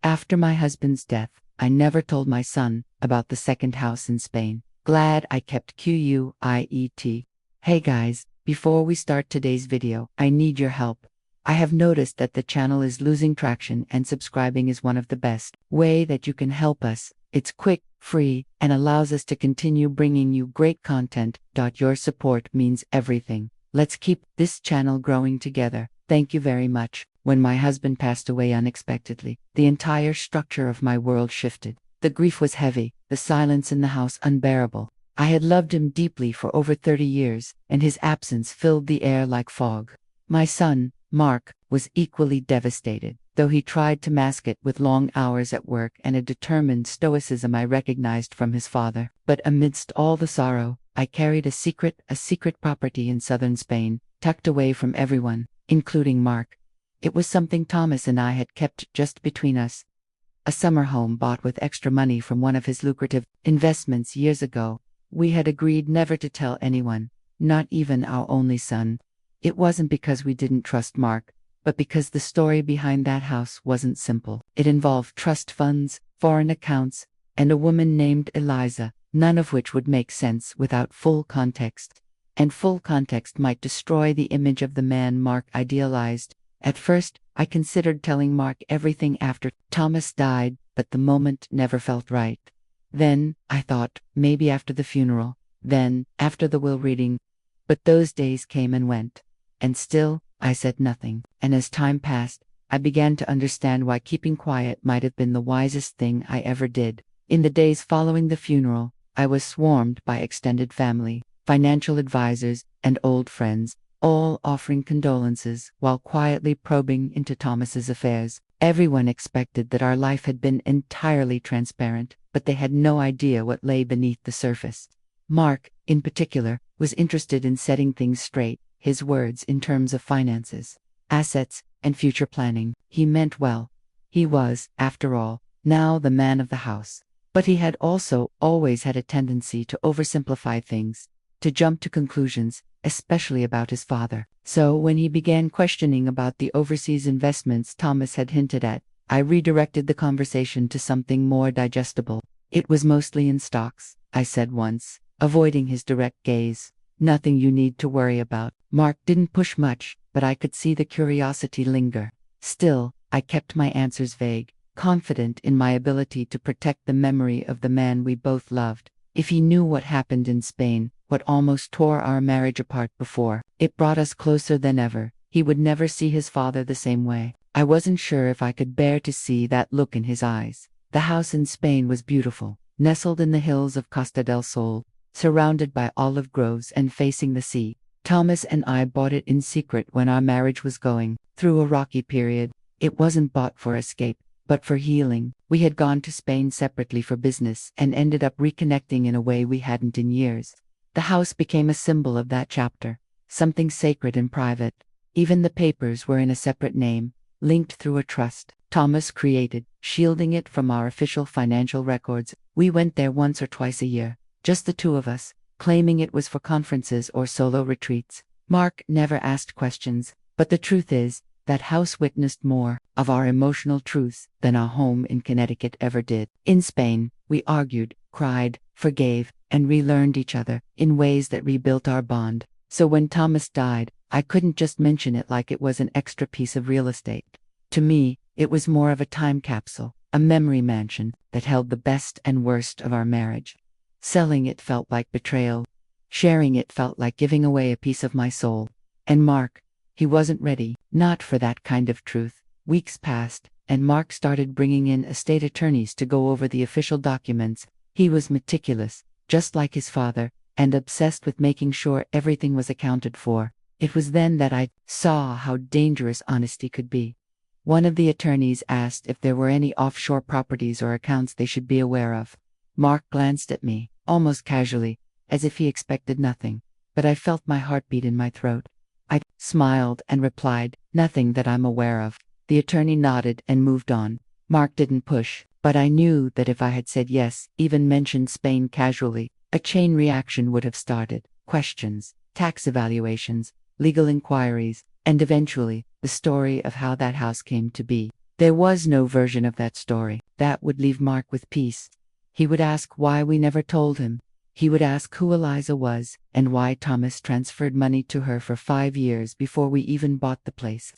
After my husband's death, I never told my son about the second house in Spain. Glad I kept quiet. Hey guys, before we start today's video, I need your help. I have noticed that the channel is losing traction and subscribing is one of the best way that you can help us. It's quick, free, and allows us to continue bringing you great content. Your support means everything. Let's keep this channel growing together. Thank you very much. When my husband passed away unexpectedly, the entire structure of my world shifted. The grief was heavy, the silence in the house unbearable. I had loved him deeply for over 30 years, and his absence filled the air like fog. My son, Mark, was equally devastated, though he tried to mask it with long hours at work and a determined stoicism I recognized from his father. But amidst all the sorrow, I carried a secret property in southern Spain, tucked away from everyone, including Mark. It was something Thomas and I had kept just between us. A summer home bought with extra money from one of his lucrative investments years ago. We had agreed never to tell anyone, not even our only son. It wasn't because we didn't trust Mark, but because the story behind that house wasn't simple. It involved trust funds, foreign accounts, and a woman named Eliza, none of which would make sense without full context. And full context might destroy the image of the man Mark idealized. At first, I considered telling Mark everything after Thomas died, but the moment never felt right. Then, I thought, maybe after the funeral, then, after the will reading. But those days came and went. And still, I said nothing. And as time passed, I began to understand why keeping quiet might have been the wisest thing I ever did. In the days following the funeral, I was swarmed by extended family, financial advisors, and old friends, all offering condolences while quietly probing into Thomas's affairs. Everyone expected that our life had been entirely transparent, but they had no idea what lay beneath the surface. Mark, in particular, was interested in setting things straight, his words in terms of finances, assets, and future planning. He meant well. He was, after all, now the man of the house. But he had also always had a tendency to oversimplify things, to jump to conclusions, especially about his father. So when he began questioning about the overseas investments Thomas had hinted at, I redirected the conversation to something more digestible. It was mostly in stocks, I said once, avoiding his direct gaze. Nothing you need to worry about. Mark didn't push much, but I could see the curiosity linger. Still, I kept my answers vague, confident in my ability to protect the memory of the man we both loved. If he knew what happened in Spain, what almost tore our marriage apart before it brought us closer than ever, he would never see his father the same way. I wasn't sure if I could bear to see that look in his eyes. The house in Spain was beautiful, nestled in the hills of Costa del Sol, surrounded by olive groves and facing the sea. Thomas and I bought it in secret when our marriage was going through a rocky period. It wasn't bought for escape, but for healing. We had gone to Spain separately for business and ended up reconnecting in a way we hadn't in years. The house became a symbol of that chapter, something sacred and private. Even the papers were in a separate name, linked through a trust Thomas created, shielding it from our official financial records. We went there once or twice a year, just the two of us, claiming it was for conferences or solo retreats. Mark never asked questions, but the truth is, that house witnessed more of our emotional truths than our home in Connecticut ever did. In Spain, we argued, cried, forgave, and relearned each other in ways that rebuilt our bond. So when Thomas died, I couldn't just mention it like it was an extra piece of real estate. To me, it was more of a time capsule, a memory mansion that held the best and worst of our marriage. Selling it felt like betrayal. Sharing it felt like giving away a piece of my soul. And Mark, he wasn't ready, not for that kind of truth. Weeks passed, and Mark started bringing in estate attorneys to go over the official documents. He was meticulous, just like his father, and obsessed with making sure everything was accounted for. It was then that I saw how dangerous honesty could be. One of the attorneys asked if there were any offshore properties or accounts they should be aware of. Mark glanced at me, almost casually, as if he expected nothing, but I felt my heartbeat in my throat. I smiled and replied, "Nothing that I'm aware of." The attorney nodded and moved on. Mark didn't push, but I knew that if I had said yes, even mentioned Spain casually, a chain reaction would have started. Questions, tax evaluations, legal inquiries, and eventually, the story of how that house came to be. There was no version of that story that would leave Mark with peace. He would ask why we never told him. He would ask who Eliza was and why Thomas transferred money to her for 5 years before we even bought the place.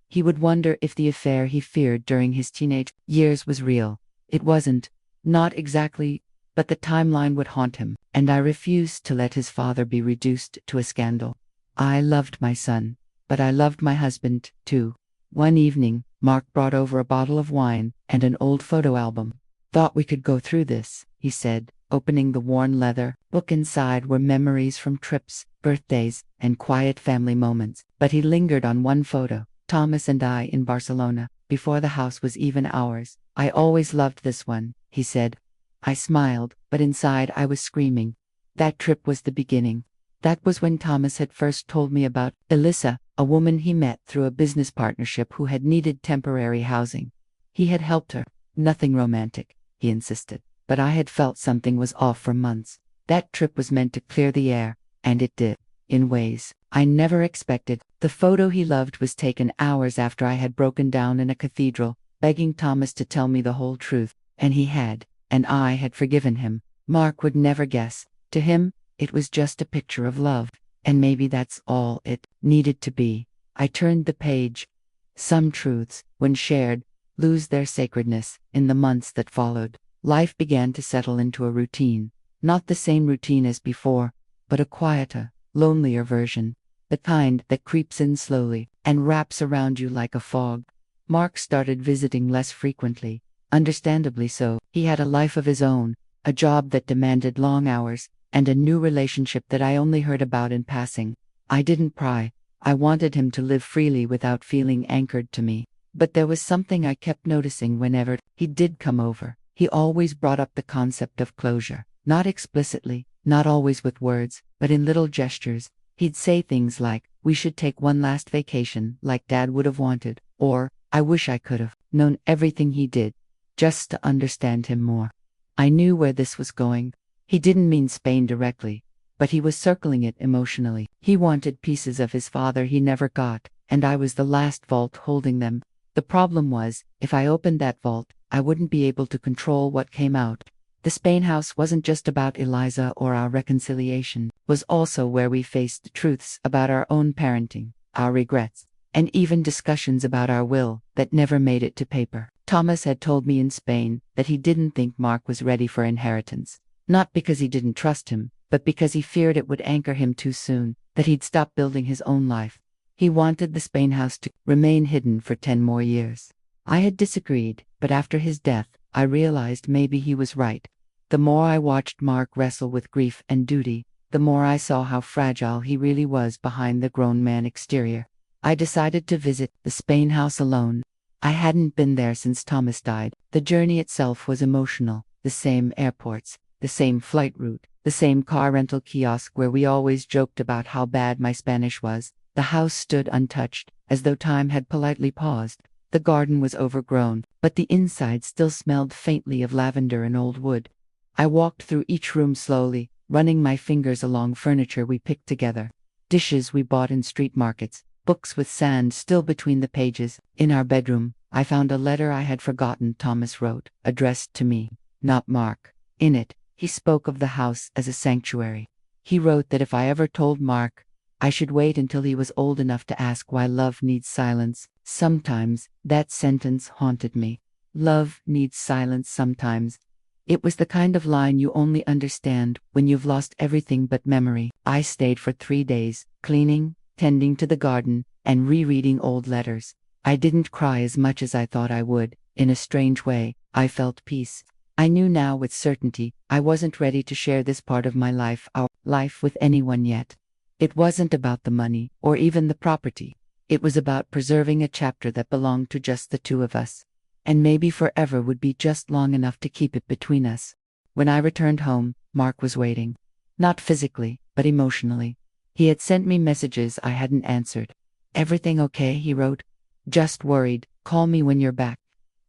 He would wonder if the affair he feared during his teenage years was real. It wasn't. Not exactly, but the timeline would haunt him, and I refused to let his father be reduced to a scandal. I loved my son, but I loved my husband, too. One evening, Mark brought over a bottle of wine and an old photo album. "Thought we could go through this," he said, opening the worn leather book. Inside were memories from trips, birthdays, and quiet family moments. But he lingered on one photo, Thomas and I in Barcelona, before the house was even ours. "I always loved this one," he said. I smiled, but inside I was screaming. That trip was the beginning. That was when Thomas had first told me about Elissa, a woman he met through a business partnership who had needed temporary housing. He had helped her. Nothing romantic, he insisted, but I had felt something was off for months. That trip was meant to clear the air, and it did, in ways I never expected. The photo he loved was taken hours after I had broken down in a cathedral, begging Thomas to tell me the whole truth, and he had, and I had forgiven him. Mark would never guess. To him, it was just a picture of love, and maybe that's all it needed to be. I turned the page. Some truths, when shared, lose their sacredness. In the months that followed, life began to settle into a routine. Not the same routine as before, but a quieter, lonelier version. The kind that creeps in slowly and wraps around you like a fog. Mark started visiting less frequently. Understandably so. He had a life of his own, a job that demanded long hours, and a new relationship that I only heard about in passing. I didn't pry. I wanted him to live freely without feeling anchored to me. But there was something I kept noticing whenever he did come over. He always brought up the concept of closure. Not explicitly, not always with words, but in little gestures. He'd say things like, "We should take one last vacation, like Dad would have wanted," or, "I wish I could have known everything he did, just to understand him more." I knew where this was going. He didn't mean Spain directly, but he was circling it emotionally. He wanted pieces of his father he never got, and I was the last vault holding them. The problem was, if I opened that vault, I wouldn't be able to control what came out. The Spain house wasn't just about Eliza or our reconciliation, it was also where we faced truths about our own parenting, our regrets, and even discussions about our will that never made it to paper. Thomas had told me in Spain that he didn't think Mark was ready for inheritance. Not because he didn't trust him, but because he feared it would anchor him too soon, that he'd stop building his own life. He wanted the Spain house to remain hidden for 10 more years. I had disagreed, but after his death, I realized maybe he was right. The more I watched Mark wrestle with grief and duty, the more I saw how fragile he really was behind the grown man exterior. I decided to visit the Spain house alone. I hadn't been there since Thomas died. The journey itself was emotional. The same airports, the same flight route, the same car rental kiosk where we always joked about how bad my Spanish was. The house stood untouched, as though time had politely paused. The garden was overgrown, but the inside still smelled faintly of lavender and old wood. I walked through each room slowly, running my fingers along furniture we picked together. Dishes we bought in street markets, books with sand still between the pages. In our bedroom, I found a letter I had forgotten Thomas wrote, addressed to me, not Mark. In it, he spoke of the house as a sanctuary. He wrote that if I ever told Mark, I should wait until he was old enough to ask why love needs silence. Sometimes, that sentence haunted me. Love needs silence sometimes. It was the kind of line you only understand when you've lost everything but memory. I stayed for 3 days, cleaning, tending to the garden, and rereading old letters. I didn't cry as much as I thought I would. In a strange way, I felt peace. I knew now with certainty I wasn't ready to share this part of my life, our life, with anyone yet. It wasn't about the money, or even the property. It was about preserving a chapter that belonged to just the two of us. And maybe forever would be just long enough to keep it between us. When I returned home, Mark was waiting. Not physically, but emotionally. He had sent me messages I hadn't answered. "Everything okay?" he wrote. "Just worried. Call me when you're back."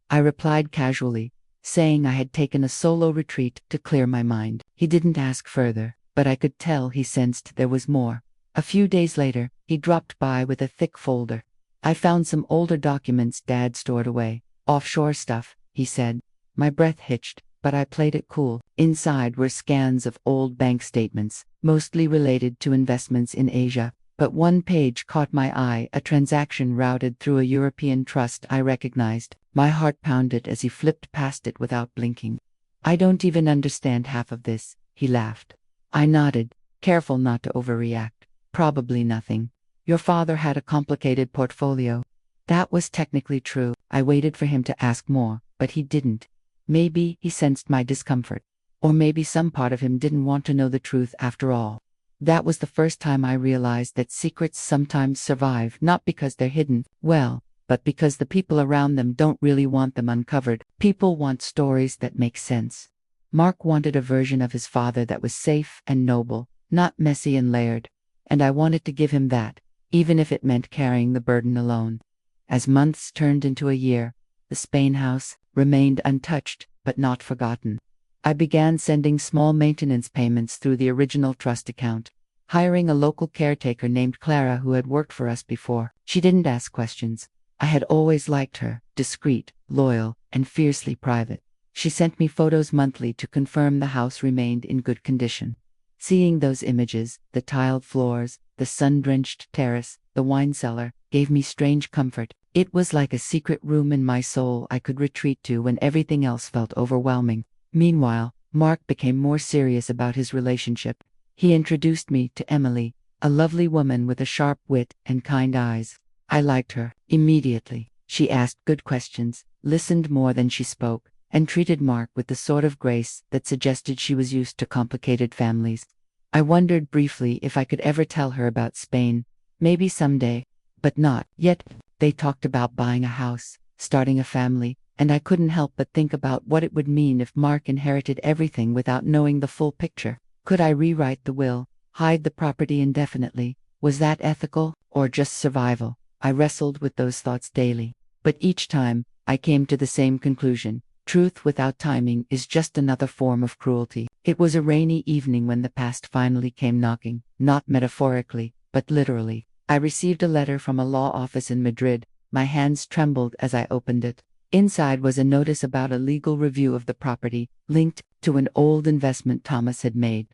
I replied casually, saying I had taken a solo retreat to clear my mind. He didn't ask further, but I could tell he sensed there was more. A few days later, he dropped by with a thick folder. I found some older documents Dad stored away. Offshore stuff, he said. My breath hitched, but I played it cool. Inside were scans of old bank statements, mostly related to investments in Asia. But one page caught my eye, a transaction routed through a European trust I recognized. My heart pounded as he flipped past it without blinking. I don't even understand half of this, he laughed. I nodded, careful not to overreact. Probably nothing. Your father had a complicated portfolio. That was technically true. I waited for him to ask more, but he didn't. Maybe he sensed my discomfort. Or maybe some part of him didn't want to know the truth after all. That was the first time I realized that secrets sometimes survive not because they're hidden, well, but because the people around them don't really want them uncovered. People want stories that make sense. Mark wanted a version of his father that was safe and noble, not messy and layered. And I wanted to give him that, even if it meant carrying the burden alone. As months turned into a year, the Spain house remained untouched, but not forgotten. I began sending small maintenance payments through the original trust account, hiring a local caretaker named Clara who had worked for us before. She didn't ask questions. I had always liked her, discreet, loyal, and fiercely private. She sent me photos monthly to confirm the house remained in good condition. Seeing those images, the tiled floors, the sun-drenched terrace, the wine cellar, gave me strange comfort. It was like a secret room in my soul I could retreat to when everything else felt overwhelming. Meanwhile, Mark became more serious about his relationship. He introduced me to Emily, a lovely woman with a sharp wit and kind eyes. I liked her immediately. She asked good questions, listened more than she spoke, and treated Mark with the sort of grace that suggested she was used to complicated families. I wondered briefly if I could ever tell her about Spain. Maybe someday, but not yet. They talked about buying a house, starting a family, and I couldn't help but think about what it would mean if Mark inherited everything without knowing the full picture. Could I rewrite the will, hide the property indefinitely? Was that ethical, or just survival? I wrestled with those thoughts daily. But each time, I came to the same conclusion. Truth without timing is just another form of cruelty. It was a rainy evening when the past finally came knocking, not metaphorically, but literally. I received a letter from a law office in Madrid. My hands trembled as I opened it. Inside was a notice about a legal review of the property, linked to an old investment Thomas had made.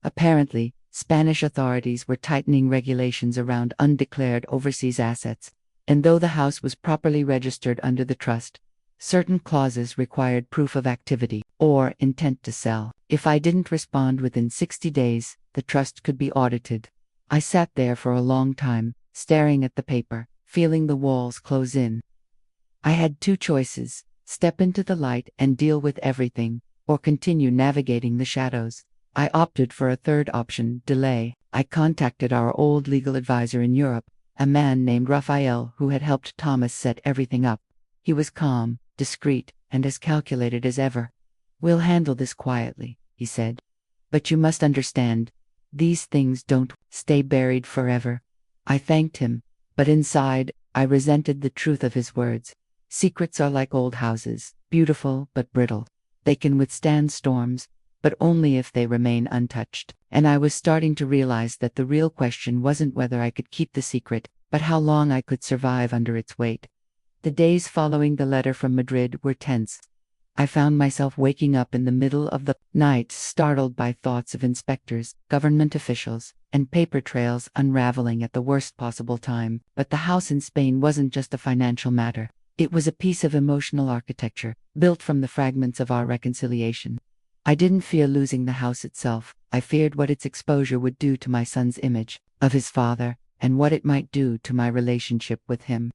Apparently, Spanish authorities were tightening regulations around undeclared overseas assets, and though the house was properly registered under the trust, certain clauses required proof of activity or intent to sell. If I didn't respond within 60 days, the trust could be audited. I sat there for a long time, staring at the paper, feeling the walls close in. I had two choices: step into the light and deal with everything, or continue navigating the shadows. I opted for a third option: delay. I contacted our old legal advisor in Europe, a man named Raphael who had helped Thomas set everything up. He was calm, discreet, and as calculated as ever. "We'll handle this quietly," he said. "But you must understand, these things don't stay buried forever." I thanked him, but inside, I resented the truth of his words. Secrets are like old houses, beautiful but brittle. They can withstand storms, but only if they remain untouched. And I was starting to realize that the real question wasn't whether I could keep the secret, but how long I could survive under its weight. The days following the letter from Madrid were tense. I found myself waking up in the middle of the night, startled by thoughts of inspectors, government officials, and paper trails unraveling at the worst possible time. But the house in Spain wasn't just a financial matter. It was a piece of emotional architecture, built from the fragments of our reconciliation. I didn't fear losing the house itself. I feared what its exposure would do to my son's image of his father, and what it might do to my relationship with him.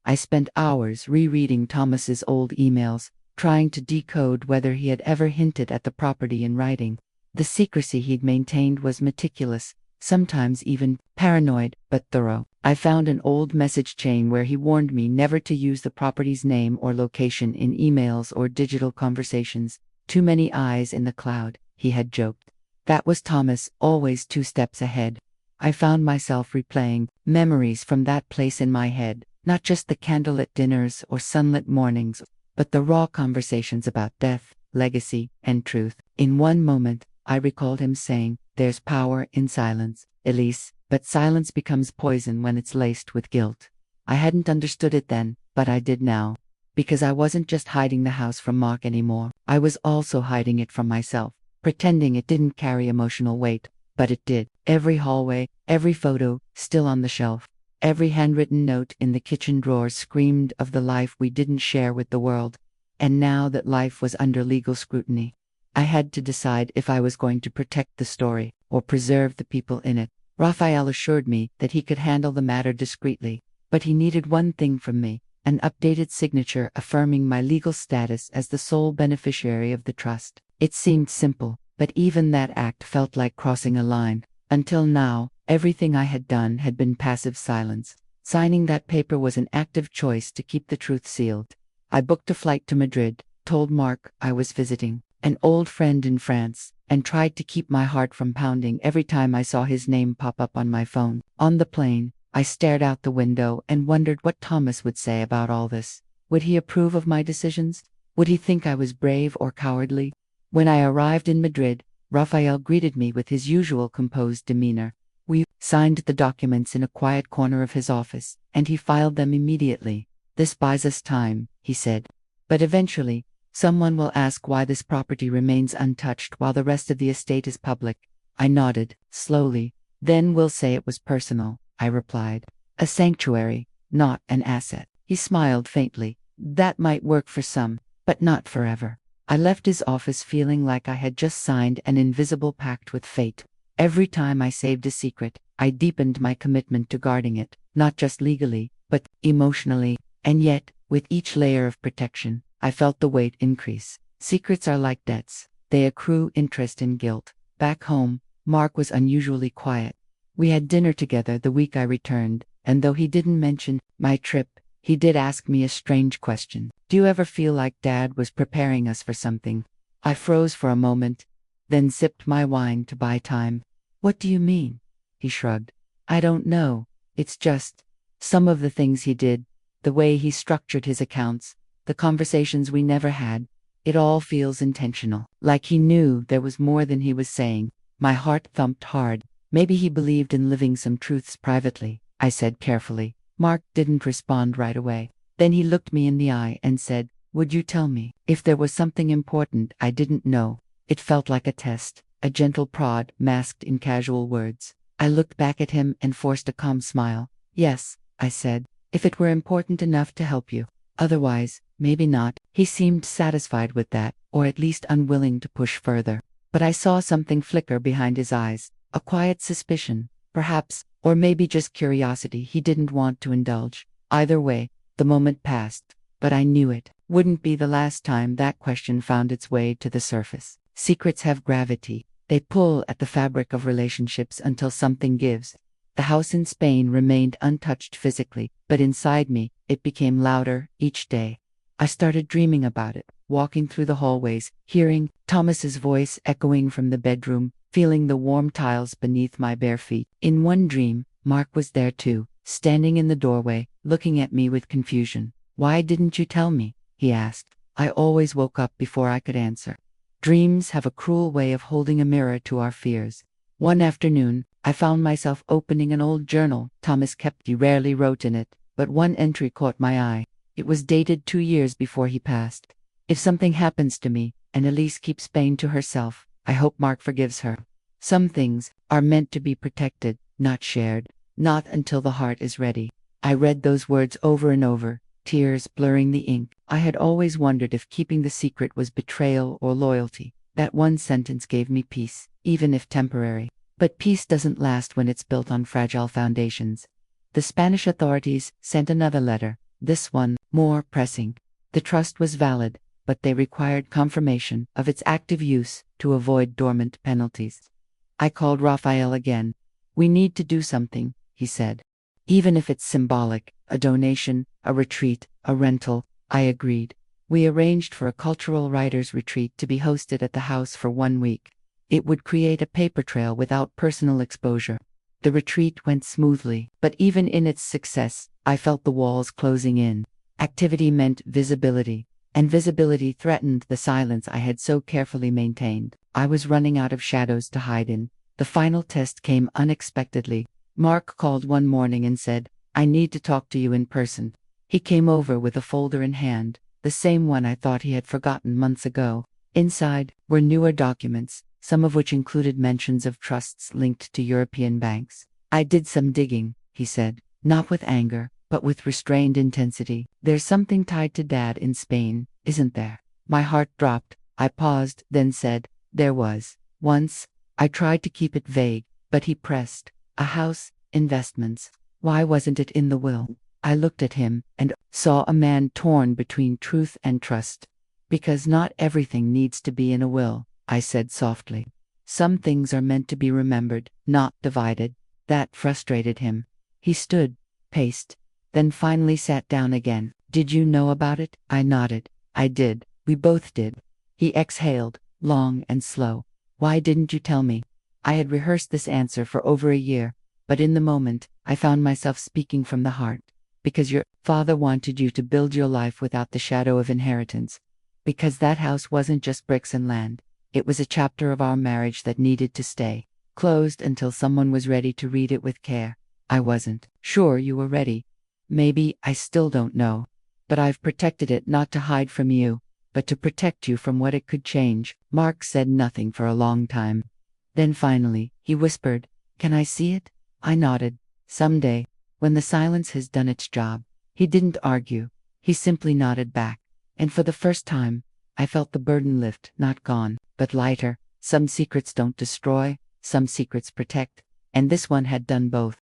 I spent hours rereading Thomas's old emails, trying to decode whether he had ever hinted at the property in writing. The secrecy he'd maintained was meticulous, sometimes even paranoid, but thorough. I found an old message chain where he warned me never to use the property's name or location in emails or digital conversations. "Too many eyes in the cloud," he had joked. That was Thomas, always 2 steps ahead. I found myself replaying memories from that place in my head, not just the candlelit dinners or sunlit mornings, but the raw conversations about death, legacy, and truth. In one moment, I recalled him saying, "There's power in silence, Elise, but silence becomes poison when it's laced with guilt." I hadn't understood it then, but I did now. because I wasn't just hiding the house from Mark anymore. I was also hiding it from myself, pretending it didn't carry emotional weight, but it did. Every hallway, every photo, still on the shelf, every handwritten note in the kitchen drawer screamed of the life we didn't share with the world. And now that life was under legal scrutiny, I had to decide if I was going to protect the story or preserve the people in it. Raphael assured me that he could handle the matter discreetly, but he needed one thing from me: an updated signature affirming my legal status as the sole beneficiary of the trust. It seemed simple, but even that act felt like crossing a line. Until now, everything I had done had been passive silence. Signing that paper was an active choice to keep the truth sealed. I booked a flight to Madrid, told Mark I was visiting an old friend in France, and tried to keep my heart from pounding every time I saw his name pop up on my phone. On the plane, I stared out the window and wondered what Thomas would say about all this. Would he approve of my decisions? Would he think I was brave or cowardly? When I arrived in Madrid, Raphael greeted me with his usual composed demeanor. We signed the documents in a quiet corner of his office, and he filed them immediately. "This buys us time," he said. "But eventually, someone will ask why this property remains untouched while the rest of the estate is public." I nodded, slowly. "Then we'll say it was personal," I replied. "A sanctuary, not an asset." He smiled faintly. "That might work for some, but not forever." I left his office feeling like I had just signed an invisible pact with fate. Every time I saved a secret, I deepened my commitment to guarding it, not just legally, but emotionally. And yet, with each layer of protection, I felt the weight increase. Secrets are like debts. They accrue interest and guilt. Back home, Mark was unusually quiet. We had dinner together the week I returned, and though he didn't mention my trip, he did ask me a strange question. "Do you ever feel like Dad was preparing us for something?" I froze for a moment, then sipped my wine to buy time. "What do you mean?" He shrugged. "I don't know. It's just some of the things he did, the way he structured his accounts, the conversations we never had. It all feels intentional, like he knew there was more than he was saying." My heart thumped hard. "Maybe he believed in living some truths privately," I said carefully. Mark didn't respond right away. Then he looked me in the eye and said, "Would you tell me if there was something important I didn't know?" It felt like a test, a gentle prod masked in casual words. I looked back at him and forced a calm smile. "Yes," I said, "if it were important enough to help you. Otherwise, maybe not." He seemed satisfied with that, or at least unwilling to push further. But I saw something flicker behind his eyes, a quiet suspicion, perhaps, or maybe just curiosity he didn't want to indulge. Either way, the moment passed, but I knew it wouldn't be the last time that question found its way to the surface. Secrets have gravity. They pull at the fabric of relationships until something gives. The house in Spain remained untouched physically, but inside me, it became louder each day. I started dreaming about it, walking through the hallways, hearing Thomas's voice echoing from the bedroom, feeling the warm tiles beneath my bare feet. In one dream, Mark was there too, standing in the doorway, looking at me with confusion. "Why didn't you tell me?" he asked. I always woke up before I could answer. Dreams have a cruel way of holding a mirror to our fears. One afternoon, I found myself opening an old journal Thomas kept. He rarely wrote in it, but one entry caught my eye. It was dated 2 years before he passed. "If something happens to me, and Elise keeps Spain to herself, I hope Mark forgives her. Some things are meant to be protected, not shared. Not until the heart is ready." I read those words over and over, tears blurring the ink. I had always wondered if keeping the secret was betrayal or loyalty. That one sentence gave me peace, even if temporary. But peace doesn't last when it's built on fragile foundations. The Spanish authorities sent another letter, this one more pressing. The trust was valid, but they required confirmation of its active use to avoid dormant penalties. I called Raphael again. "We need to do something," he said. "Even if it's symbolic, a donation, a retreat, a rental." I agreed. We arranged for a cultural writers' retreat to be hosted at the house for 1 week. It would create a paper trail without personal exposure. The retreat went smoothly, but even in its success, I felt the walls closing in. Activity meant visibility, and visibility threatened the silence I had so carefully maintained. I was running out of shadows to hide in. The final test came unexpectedly. Mark called one morning and said, "I need to talk to you in person." He came over with a folder in hand, the same one I thought he had forgotten months ago. Inside were newer documents, some of which included mentions of trusts linked to European banks. I did some digging, he said, not with anger, but with restrained intensity. There's something tied to Dad in Spain, isn't there? My heart dropped. I paused, then said, there was. Once. I tried to keep it vague, but he pressed. A house, investments. Why wasn't it in the will? I looked at him and saw a man torn between truth and trust. Because not everything needs to be in a will, I said softly. Some things are meant to be remembered, not divided. That frustrated him. He stood, paced, then finally sat down again. Did you know about it? I nodded. I did. We both did. He exhaled, long and slow. Why didn't you tell me? I had rehearsed this answer for over a year, but in the moment, I found myself speaking from the heart. Because your father wanted you to build your life without the shadow of inheritance. Because that house wasn't just bricks and land. It was a chapter of our marriage that needed to stay closed until someone was ready to read it with care. I wasn't sure you were ready. Maybe I still don't know. But I've protected it not to hide from you, but to protect you from what it could change. Mark said nothing for a long time. Then finally, he whispered, can I see it? I nodded. Someday, when the silence has done its job. He didn't argue. He simply nodded back. And for the first time, I felt the burden lift, not gone, but lighter. Some secrets don't destroy, some secrets protect. And this one had done both.